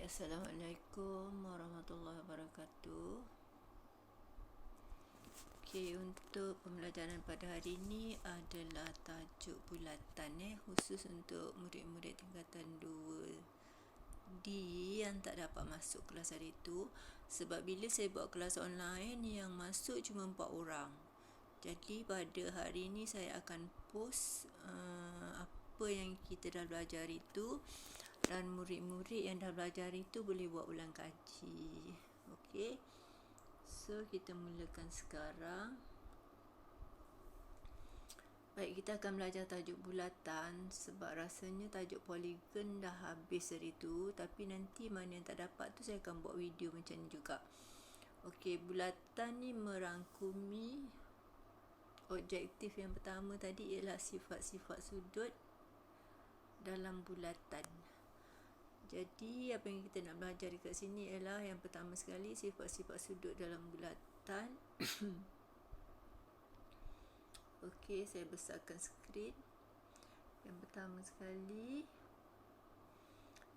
Assalamualaikum warahmatullahi wabarakatuh. Untuk pembelajaran pada hari ini adalah tajuk bulatan khusus untuk murid-murid tingkatan 2D yang tak dapat masuk kelas hari itu. Sebab bila saya buat kelas online, yang masuk cuma 4 orang. Jadi pada hari ini saya akan post apa yang kita dah belajar itu, dan murid-murid yang dah belajar itu boleh buat ulang kaji. Okey. So kita mulakan sekarang. Baik, kita akan belajar tajuk bulatan sebab rasanya tajuk poligon dah habis hari tu, tapi nanti mana yang tak dapat tu saya akan buat video macam ni juga. Okey, bulatan ni merangkumi objektif yang pertama tadi ialah sifat-sifat sudut dalam bulatan. Jadi apa yang kita nak belajar dekat sini ialah yang pertama sekali sifat-sifat sudut dalam bulatan. Okey, saya besarkan skrin. Yang pertama sekali,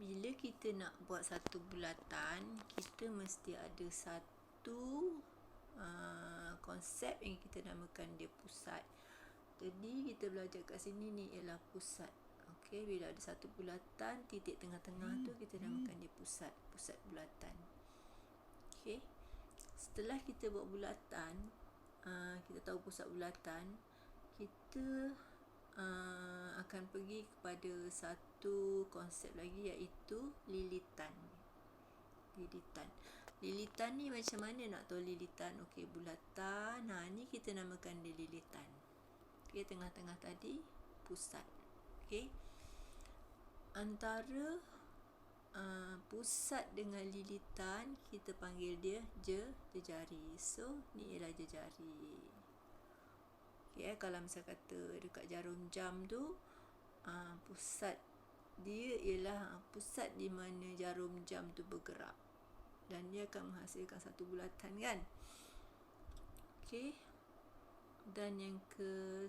bila kita nak buat satu bulatan, kita mesti ada satu konsep yang kita namakan dia pusat. Jadi kita belajar kat sini ni ialah pusat. Okey, bila ada satu bulatan, titik tengah-tengah tu kita namakan dia pusat, pusat bulatan. Okey. Setelah kita buat bulatan, kita tahu pusat bulatan, kita akan pergi kepada satu konsep lagi, iaitu lilitan. Lilitan ni macam mana nak tahu lilitan? Okey, bulatan, ni kita namakan dia lilitan. Okey, tengah-tengah tadi pusat. Okey. Antara pusat dengan lilitan kita panggil dia jejari. So ni ialah jejari. Okay, kalau misal kata dekat jarum jam tu, pusat dia ialah pusat di mana jarum jam tu bergerak, dan dia akan menghasilkan satu bulatan, kan? Okey. Dan yang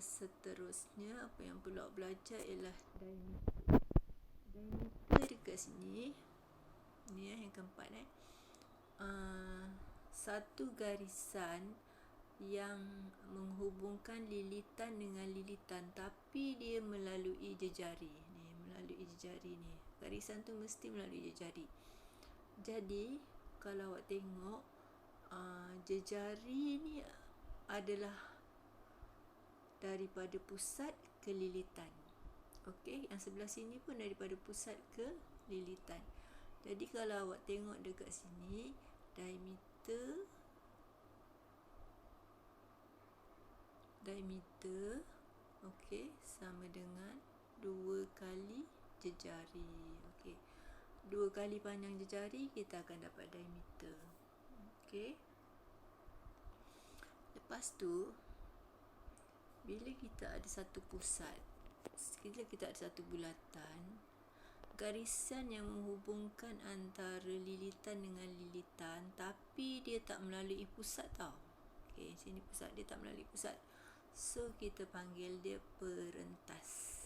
seterusnya, apa yang perlu belajar ialah diameter. Diameter dekat sini, ni yang keempat, satu garisan yang menghubungkan lilitan dengan lilitan, tapi dia melalui jejari ni, garisan tu mesti melalui jejari. Jadi kalau awak tengok, jejari ni adalah daripada pusat ke lilitan. Okey, yang sebelah sini pun daripada pusat ke lilitan. Jadi kalau awak tengok dekat sini, diameter okey, sama dengan 2 kali jejari. Okey, 2 kali panjang jejari, kita akan dapat diameter. Okey. Lepas tu, bila kita ada satu pusat, bila kita ada satu bulatan, garisan yang menghubungkan antara lilitan dengan lilitan, tapi dia tak melalui pusat tau. Okey, sini pusat, dia tak melalui pusat. So kita panggil dia perentas.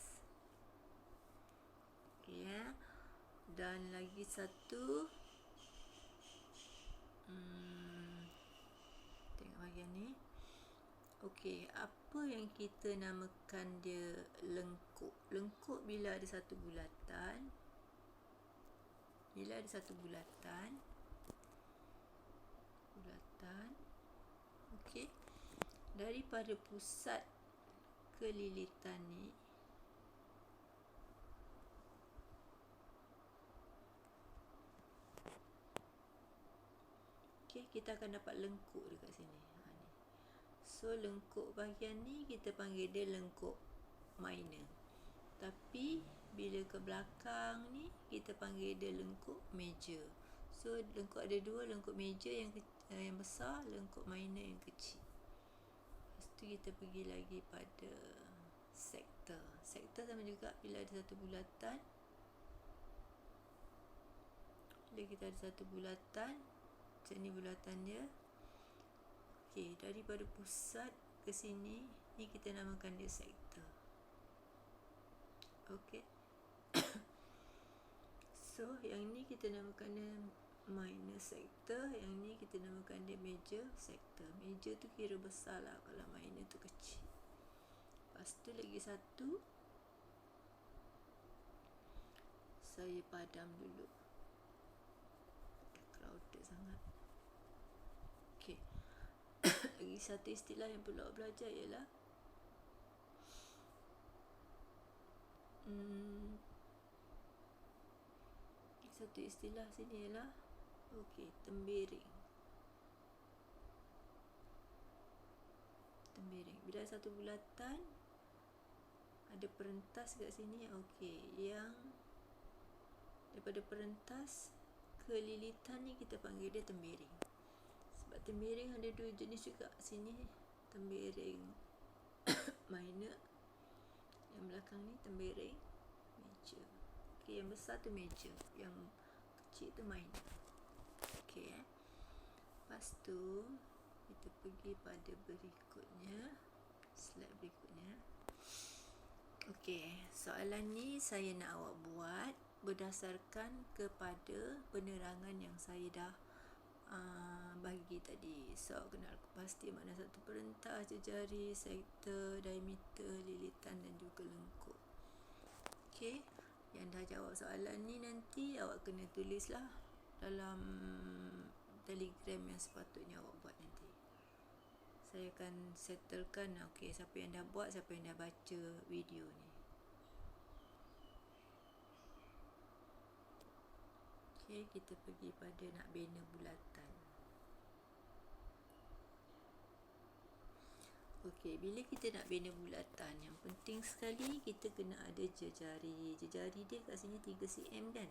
Okey, dan lagi satu, tengok bahagian ni. Okey, apa yang kita namakan dia lengkuk. Lengkuk bila ada satu bulatan. Okey. Daripada pusat ke lilitan ni, okey, kita akan dapat lengkuk dekat sini. So lengkuk bahagian ni kita panggil dia lengkuk minor. Tapi bila ke belakang ni kita panggil dia lengkuk major. So lengkuk ada dua, lengkuk major yang besar, lengkuk minor yang kecil. Lepas tu kita pergi lagi pada sektor. Sektor sama juga, bila ada satu bulatan, macam ni bulatan dia. Okey, daripada pusat ke sini, ni kita namakan dia sektor. Okey. So yang ni kita namakan dia minor sector, yang ni kita namakan dia major sector. Major tu kira besar lah, kalau minor tu kecil. Lepas tu lagi satu, saya padam dulu, crowded sangat. Okay. Lagi satu istilah yang perlu awak belajar ialah satu istilah sini ialah tembiring. Bila satu bulatan ada perentas kat sini, yang daripada perentas ke lilitan ni kita panggil dia tembiring. Sebab tembiring ada dua jenis juga sini, tembiring minor, yang belakang ni tembiring major. Yang besar tu major, yang kecil tu minor. Lepas tu kita pergi pada berikutnya, slide berikutnya. Soalan ni saya nak awak buat berdasarkan kepada penerangan yang saya dah bagi tadi. So, kena pasti mana satu perentas, jejari, sektor, diameter, lilitan dan juga lengkuk. Yang dah jawab soalan ni nanti awak kena tulislah dalam Telegram yang sepatutnya awak buat nanti. Saya akan settlekan siapa yang dah buat, siapa yang dah baca video ni. Kita pergi pada nak bina bulatan. Bila kita nak bina bulatan, yang penting sekali kita kena ada jejari. Jejari dia kat sini 3 cm kan.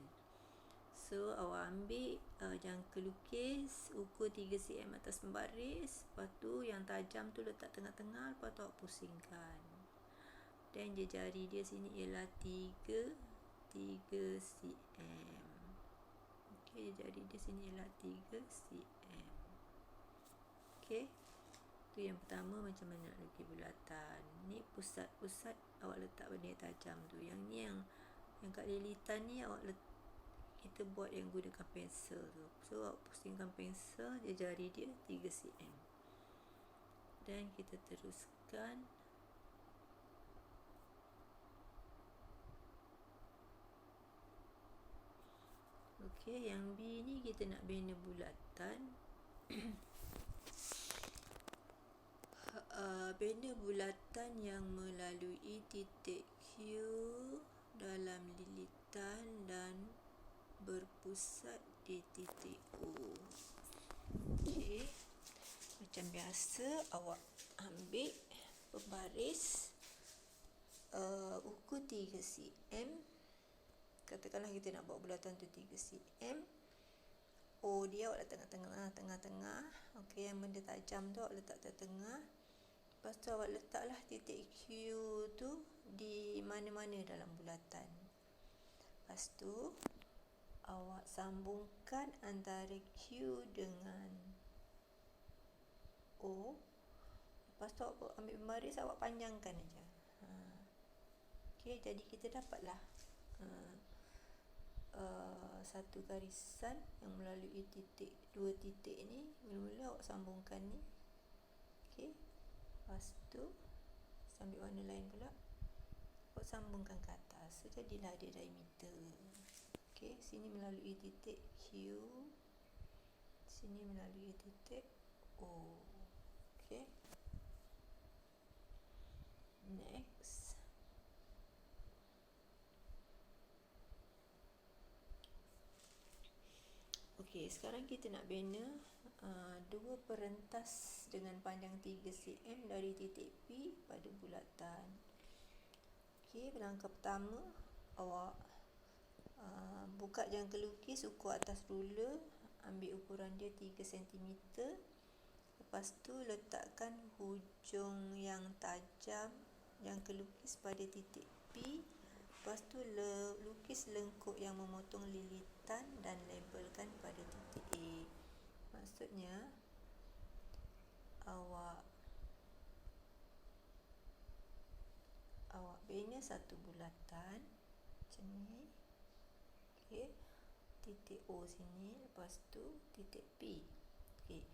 So awak ambil jangka lukis, ukur 3 cm atas pembaris. Lepas tu yang tajam tu letak tengah-tengah. Lepas tu awak pusingkan. Dan jejari dia sini ialah 3 cm. Jejari dia sini ialah 3 cm. Tu yang pertama, macam mana nak lukis bulatan. Ni pusat-pusat awak letak benda yang tajam tu. Yang ni yang kat lilitan ni kita buat yang gunakan pensel tu. So awak pusingkan pensel, jari dia 3 cm. Dan kita teruskan. Yang B ni kita nak bina bulatan. Bina bulatan yang melalui titik Q dalam lilitan dan berpusat di titik O. Macam biasa awak ambil pembaris, ukur 3 cm. Katakanlah kita nak buat bulatan tu 3 cm. O dia awak letak tengah-tengah. Yang benda tajam tu awak letak tengah. Lepas tu awak letaklah titik Q tu di mana-mana dalam bulatan. Lepas tu awak sambungkan antara Q dengan O. Lepas tu awak ambil pembaris, awak panjangkan aja. Jadi kita dapatlah satu garisan yang melalui dua titik ni. Mula-mula awak sambungkan ni. Lepas tu ambil warna lain pula, awak sambungkan ke atas. So jadilah dia diameter. Sini melalui titik Q, sini melalui titik O. Next. Sekarang kita nak bina dua perentas dengan panjang 3 cm dari titik P pada bulatan. Langkah pertama, awak buka jangka lukis, ukur atas ruler, ambil ukuran dia 3 cm. Lepas tu letakkan hujung yang tajam jangka lukis pada titik P. Lepas tu lukis lengkuk yang memotong lilitan dan labelkan pada titik A. Maksudnya awak bina satu bulatan macam ni. titik O sini, lepas tu titik P. Okey.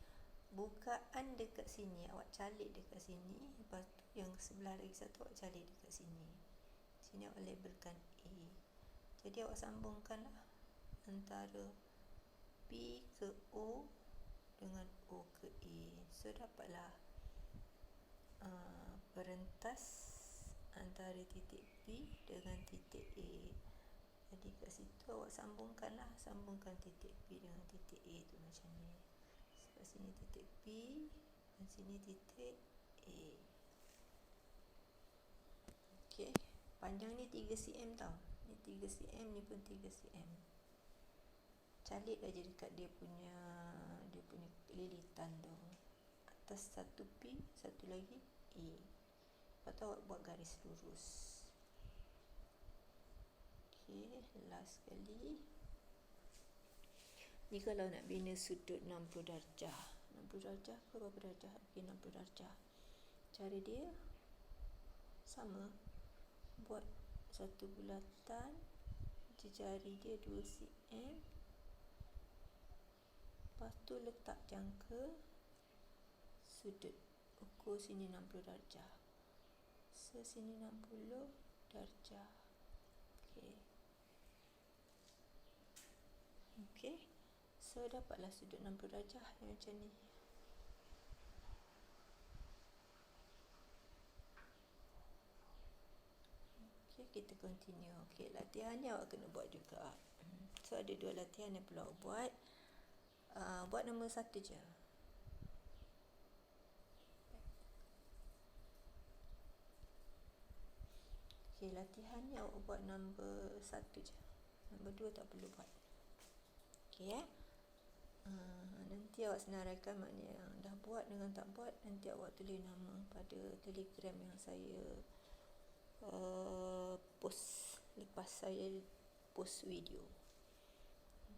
Bukaan dekat sini, awak calik dekat sini, lepas tu yang sebelah lagi satu awak calik dekat sini. Sini awak labelkan A. Jadi awak sambungkanlah antara P ke O dengan O ke A. So dapatlah perentas antara titik P dengan titik A. Jadi kat situ awak sambungkan titik P dengan titik A tu macam ni. Kat sini titik P dan sini titik A. Okey, panjang ni 3 cm tau. Ni 3 cm, ni pun 3 cm. Calik aja dekat dia punya lilitan tu. Atas satu P, satu lagi A. Lepas tu awak buat garis lurus. Okey, last sekali. Ni kalau nak bina sudut 60 darjah. 60 darjah ke berapa darjah? Okey, 60 darjah. Cara dia sama. Buat satu bulatan, jari dia 2 cm. Lepas tu letak jangka sudut. Ukur sini 60 darjah. Sini 60 darjah. Okey. Okey. So dapatlah sudut 60 darjah yang macam ni. Okey, kita continue. Okey, latihan ni awak kena buat juga. So ada 2 latihan yang perlu awak buat. Buat nombor 1 je. Okey, latihan ni awak buat nombor 1 je. Nombor 2 tak perlu buat. Okey nanti awak senaraikan, maknanya yang dah buat dengan tak buat, nanti awak tulis nama pada Telegram yang saya post lepas saya post video.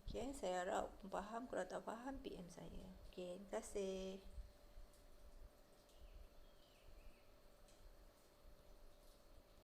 Okey, saya harap faham. Kalau tak faham PM saya. Okey, terima kasih.